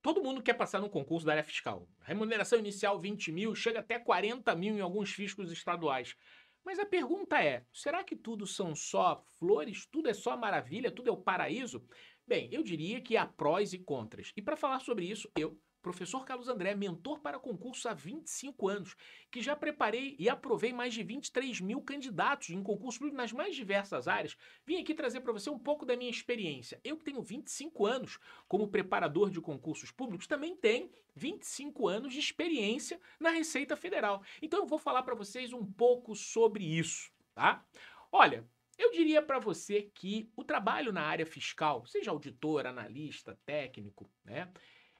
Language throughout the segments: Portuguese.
Todo mundo quer passar no concurso da área fiscal. Remuneração inicial 20 mil, chega até 40 mil em alguns fiscos estaduais. Mas a pergunta é, será que tudo são só flores? Tudo é só maravilha? Tudo é o paraíso? Bem, eu diria que há prós e contras. E para falar sobre isso, eu, professor Carlos André, mentor para concurso há 25 anos, que já preparei e aprovei mais de 23 mil candidatos em concursos públicos nas mais diversas áreas, vim aqui trazer para você um pouco da minha experiência. Eu que tenho 25 anos como preparador de concursos públicos, também tenho 25 anos de experiência na Receita Federal. Então eu vou falar para vocês um pouco sobre isso, tá? Olha, eu diria para você que o trabalho na área fiscal, seja auditor, analista, técnico, né?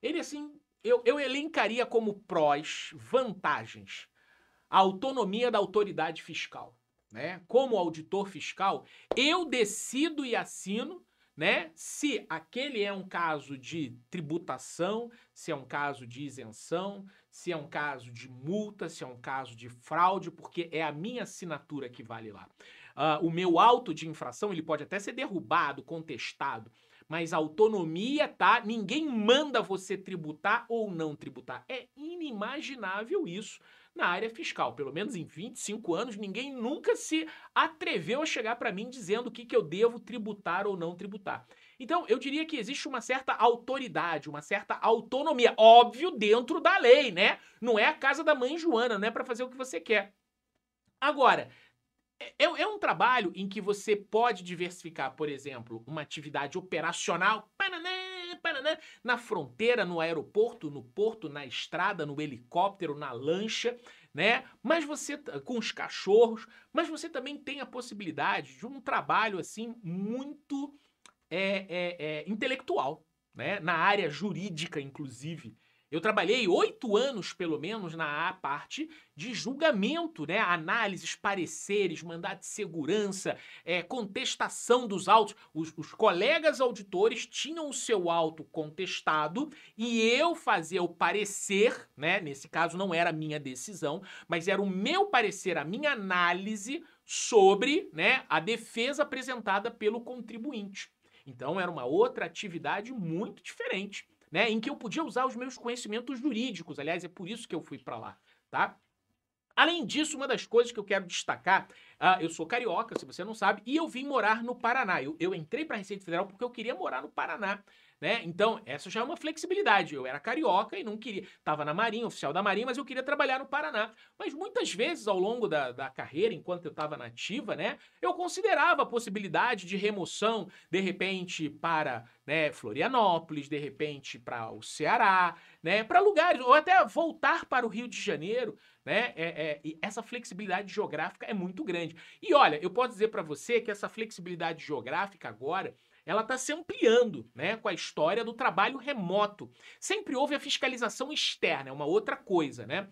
Ele assim, eu elencaria como prós, vantagens, a autonomia da autoridade fiscal, né? Como auditor fiscal, eu decido e assino, né, se aquele é um caso de tributação, se é um caso de isenção, se é um caso de multa, se é um caso de fraude, porque é a minha assinatura que vale lá. O meu auto de infração, ele pode até ser derrubado, contestado, mas a autonomia, tá? Ninguém manda você tributar ou não tributar. É inimaginável isso na área fiscal. Pelo menos em 25 anos, ninguém nunca se atreveu a chegar para mim dizendo o que eu devo tributar ou não tributar. Então, eu diria que existe uma certa autoridade, uma certa autonomia, óbvio, dentro da lei, né? Não é a casa da mãe Joana, não é para fazer o que você quer. Agora, é um trabalho em que você pode diversificar, por exemplo, uma atividade operacional pananã, pananã, na fronteira, no aeroporto, no porto, na estrada, no helicóptero, na lancha, né? Mas você, com os cachorros, mas você também tem a possibilidade de um trabalho assim muito intelectual, né? Na área jurídica, inclusive. Eu trabalhei 8 anos, pelo menos, na parte de julgamento, né? Análises, pareceres, mandado de segurança, contestação dos autos. Os colegas auditores tinham o seu auto contestado e eu fazia o parecer, né? Nesse caso não era a minha decisão, mas era o meu parecer, a minha análise sobre, né, a defesa apresentada pelo contribuinte. Então era uma outra atividade muito diferente, né, em que eu podia usar os meus conhecimentos jurídicos. Aliás, é por isso que eu fui para lá, tá? Além disso, uma das coisas que eu quero destacar, eu sou carioca, se você não sabe, e eu vim morar no Paraná. Eu entrei para a Receita Federal porque eu queria morar no Paraná, né? Então, essa já é uma flexibilidade. Eu era carioca e não queria. Estava na Marinha, oficial da Marinha, mas eu queria trabalhar no Paraná. Mas muitas vezes, ao longo da carreira, enquanto eu estava na ativa, né, eu considerava a possibilidade de remoção, de repente, para, né, Florianópolis, de repente, para o Ceará, né, para lugares, ou até voltar para o Rio de Janeiro, né? E essa flexibilidade geográfica é muito grande. E olha, eu posso dizer para você que essa flexibilidade geográfica agora ela está se ampliando, né, com a história do trabalho remoto. Sempre houve a fiscalização externa, é uma outra coisa, né?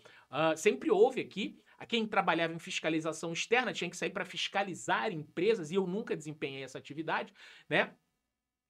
Sempre houve aqui a quem trabalhava em fiscalização externa tinha que sair para fiscalizar empresas e eu nunca desempenhei essa atividade, né?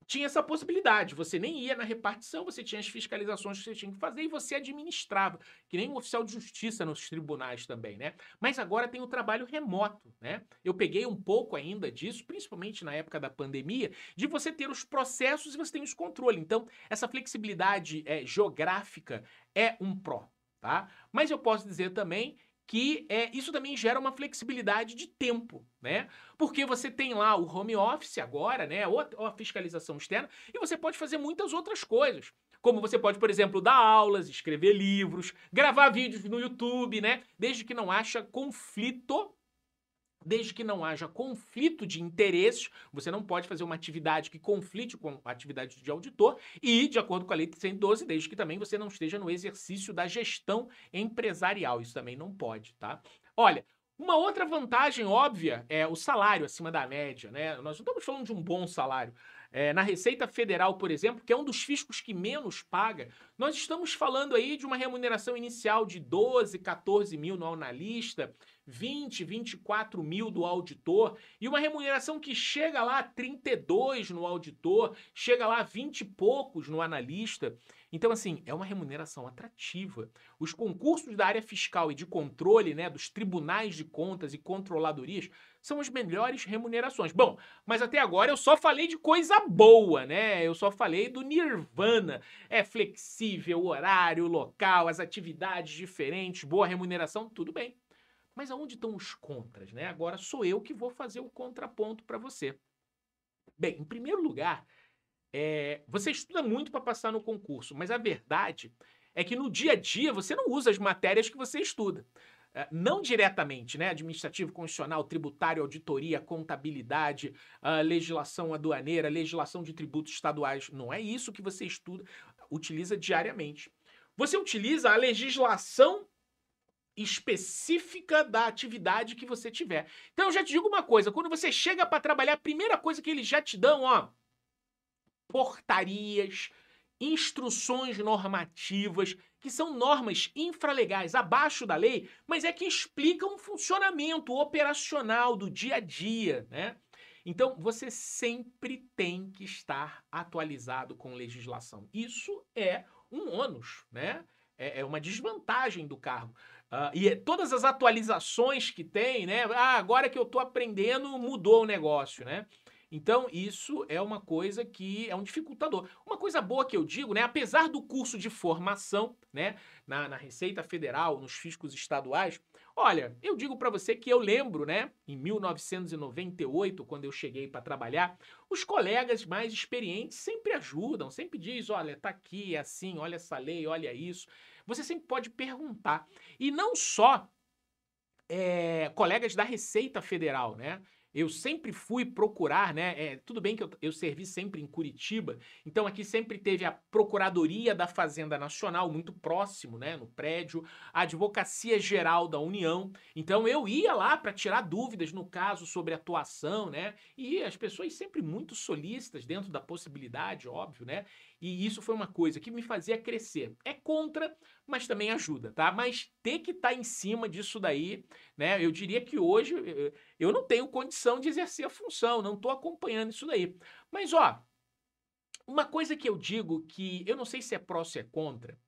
Tinha essa possibilidade. Você nem ia na repartição, você tinha as fiscalizações que você tinha que fazer e você administrava, que nem um oficial de justiça nos tribunais também, né? Mas agora tem o trabalho remoto, né? Eu peguei um pouco ainda disso, principalmente na época da pandemia, de você ter os processos e você tem os controles. Então, essa flexibilidade geográfica é um pró, tá? Mas eu posso dizer também que isso também gera uma flexibilidade de tempo, né? Porque você tem lá o home office agora, né? Ou a fiscalização externa, e você pode fazer muitas outras coisas. Como você pode, por exemplo, dar aulas, escrever livros, gravar vídeos no YouTube, né? Desde que não haja conflito de interesses, você não pode fazer uma atividade que conflite com a atividade de auditor e, de acordo com a Lei 112, desde que também você não esteja no exercício da gestão empresarial. Isso também não pode, tá? Olha, uma outra vantagem óbvia é o salário acima da média, né? Nós não estamos falando de um bom salário. Na Receita Federal, por exemplo, que é um dos fiscos que menos paga, nós estamos falando aí de uma remuneração inicial de 12, 14 mil no analista, 24 mil do auditor, e uma remuneração que chega lá a 32 no auditor, chega lá a 20 e poucos no analista. Então, assim, é uma remuneração atrativa. Os concursos da área fiscal e de controle, né, dos tribunais de contas e controladorias, são as melhores remunerações. Bom, mas até agora eu só falei de coisa boa, né? Eu só falei do nirvana. É flexível, horário, local, as atividades diferentes, boa remuneração, tudo bem. Mas aonde estão os contras, né? Agora sou eu que vou fazer o contraponto para você. Bem, em primeiro lugar, você estuda muito para passar no concurso, mas a verdade é que no dia a dia você não usa as matérias que você estuda. Não diretamente, né? Administrativo, constitucional, tributário, auditoria, contabilidade, legislação aduaneira, legislação de tributos estaduais. Não é isso que você estuda, utiliza diariamente. Você utiliza a legislação específica da atividade que você tiver. Então eu já te digo uma coisa, quando você chega para trabalhar, a primeira coisa que eles já te dão, ó, portarias, instruções normativas, que são normas infralegais, abaixo da lei, mas é que explicam o funcionamento operacional do dia a dia, né? Então, você sempre tem que estar atualizado com legislação. Isso é um ônus, né? É uma desvantagem do cargo. Todas as atualizações que tem, né? Agora que eu tô aprendendo, mudou o negócio, né? Então, isso é uma coisa que é um dificultador. Uma coisa boa que eu digo, né? Apesar do curso de formação, né? Na Receita Federal, nos fiscos estaduais, olha, eu digo para você que eu lembro, né? Em 1998, quando eu cheguei para trabalhar, os colegas mais experientes sempre ajudam, sempre diz, olha, tá aqui, é assim, olha essa lei, olha isso. Você sempre pode perguntar. E não só colegas da Receita Federal, né? Eu sempre fui procurar, né? Tudo bem que eu servi sempre em Curitiba, então aqui sempre teve a Procuradoria da Fazenda Nacional, muito próximo, né? No prédio, a Advocacia Geral da União. Então eu ia lá para tirar dúvidas no caso sobre atuação, né? E as pessoas sempre muito solícitas dentro da possibilidade, óbvio, né? E isso foi uma coisa que me fazia crescer. É contra, mas também ajuda, tá? Mas ter que estar em cima disso daí, né? Eu diria que hoje eu não tenho condição de exercer a função, não estou acompanhando isso daí. Mas, ó, uma coisa que eu digo que eu não sei se é pró ou se é contra,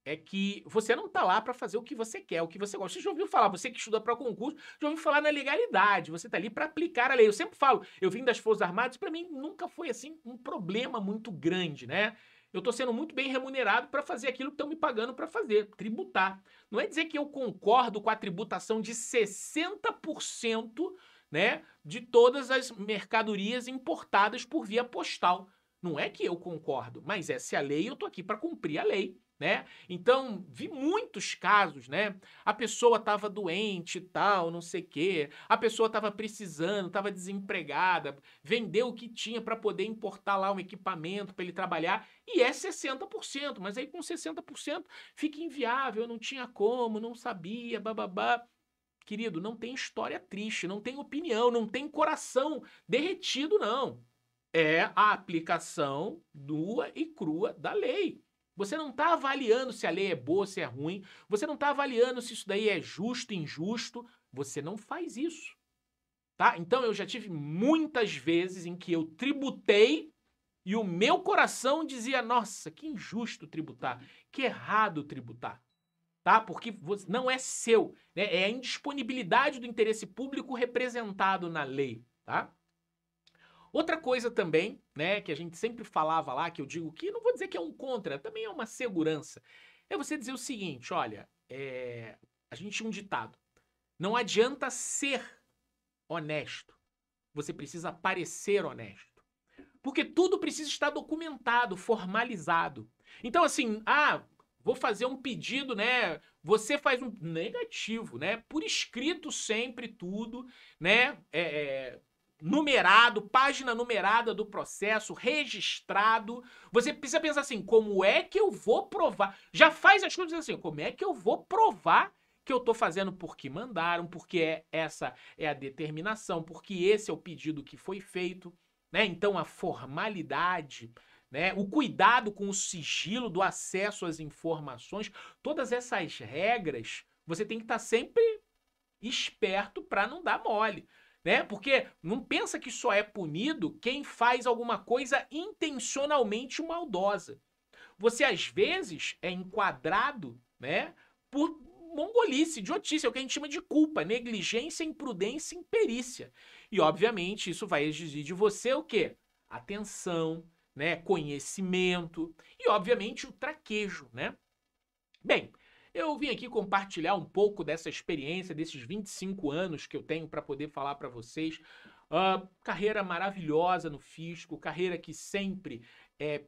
é que você não tá lá para fazer o que você quer, o que você gosta. Você já ouviu falar, você que estuda para concurso, já ouviu falar na legalidade, você tá ali para aplicar a lei. Eu sempre falo, eu vim das Forças Armadas, para mim nunca foi assim um problema muito grande, né? Eu tô sendo muito bem remunerado para fazer aquilo que estão me pagando para fazer, tributar. Não é dizer que eu concordo com a tributação de 60%, né, de todas as mercadorias importadas por via postal. Não é que eu concordo, mas essa é a lei e eu tô aqui para cumprir a lei, né? Então, vi muitos casos, né? A pessoa estava doente e tal, não sei o quê. A pessoa estava precisando, estava desempregada, vendeu o que tinha para poder importar lá um equipamento para ele trabalhar e é 60%, mas aí com 60% fica inviável, não tinha como, não sabia, bababá. Querido, não tem história triste, não tem opinião, não tem coração derretido, não. É a aplicação nua e crua da lei. Você não está avaliando se a lei é boa, se é ruim. Você não está avaliando se isso daí é justo, injusto. Você não faz isso, tá? Então eu já tive muitas vezes em que eu tributei e o meu coração dizia, nossa, que injusto tributar, que errado tributar, tá? Porque não é seu, né? É a indisponibilidade do interesse público representado na lei, tá? Outra coisa também, né, que a gente sempre falava lá, que eu digo que não vou dizer que é um contra, também é uma segurança, é você dizer o seguinte, olha, a gente tinha um ditado, não adianta ser honesto, você precisa parecer honesto. Porque tudo precisa estar documentado, formalizado. Então assim, vou fazer um pedido, né, você faz um negativo, né, por escrito sempre tudo, né, numerado, página numerada do processo, registrado. Você precisa pensar assim, como é que eu vou provar? Já faz as coisas assim, como é que eu vou provar que eu tô fazendo porque mandaram, porque essa é a determinação, porque esse é o pedido que foi feito, né? Então a formalidade, né? O cuidado com o sigilo do acesso às informações, todas essas regras, você tem que estar sempre esperto para não dar mole, né? Porque não pensa que só é punido quem faz alguma coisa intencionalmente maldosa. Você às vezes é enquadrado, né, por mongolice, idiotice, é o que a gente chama de culpa, negligência, imprudência, imperícia. E obviamente isso vai exigir de você o quê? Atenção, né, conhecimento e obviamente o traquejo, né? Bem, eu vim aqui compartilhar um pouco dessa experiência, desses 25 anos que eu tenho para poder falar para vocês. Carreira maravilhosa no fisco, carreira que sempre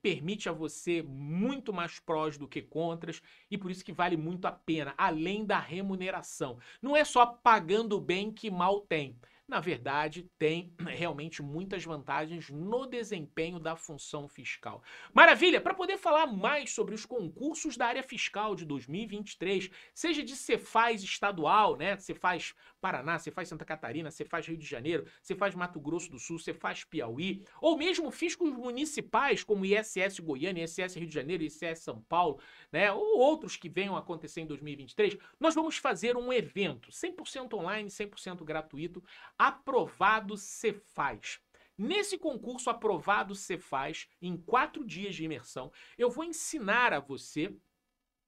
permite a você muito mais prós do que contras e por isso que vale muito a pena, além da remuneração. Não é só pagando bem que mal tem. Na verdade, tem realmente muitas vantagens no desempenho da função fiscal. Maravilha! Para poder falar mais sobre os concursos da área fiscal de 2023, seja de Cefaz estadual, né? Cefaz Paraná, Cefaz Santa Catarina, Cefaz Rio de Janeiro, Cefaz Mato Grosso do Sul, Cefaz Piauí, ou mesmo fiscos municipais como ISS Goiânia, ISS Rio de Janeiro, ISS São Paulo, né? Ou outros que venham a acontecer em 2023, nós vamos fazer um evento 100% online, 100% gratuito, Aprovado Cefaz. Nesse concurso Aprovado Cefaz, em 4 dias de imersão, eu vou ensinar a você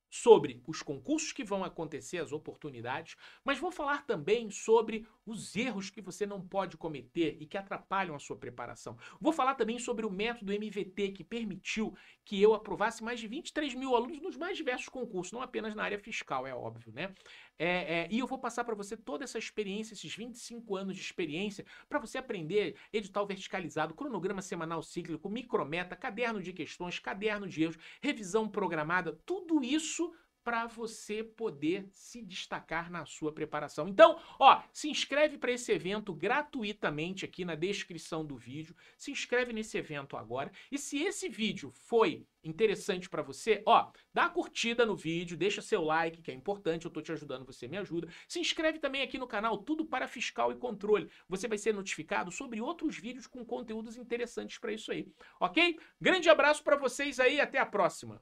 sobre os concursos que vão acontecer, as oportunidades, mas vou falar também sobre os erros que você não pode cometer e que atrapalham a sua preparação. Vou falar também sobre o método MVT que permitiu que eu aprovasse mais de 23 mil alunos nos mais diversos concursos, não apenas na área fiscal, é óbvio, né? E eu vou passar para você toda essa experiência, esses 25 anos de experiência, para você aprender edital verticalizado, cronograma semanal cíclico, micrometa, caderno de questões, caderno de erros, revisão programada, tudo isso para você poder se destacar na sua preparação. Então, ó, se inscreve para esse evento gratuitamente aqui na descrição do vídeo. Se inscreve nesse evento agora. E se esse vídeo foi interessante para você, ó, dá a curtida no vídeo, deixa seu like, que é importante, eu tô te ajudando, você me ajuda. Se inscreve também aqui no canal Tudo para Fiscal e Controle. Você vai ser notificado sobre outros vídeos com conteúdos interessantes para isso aí, ok? Grande abraço para vocês aí, até a próxima.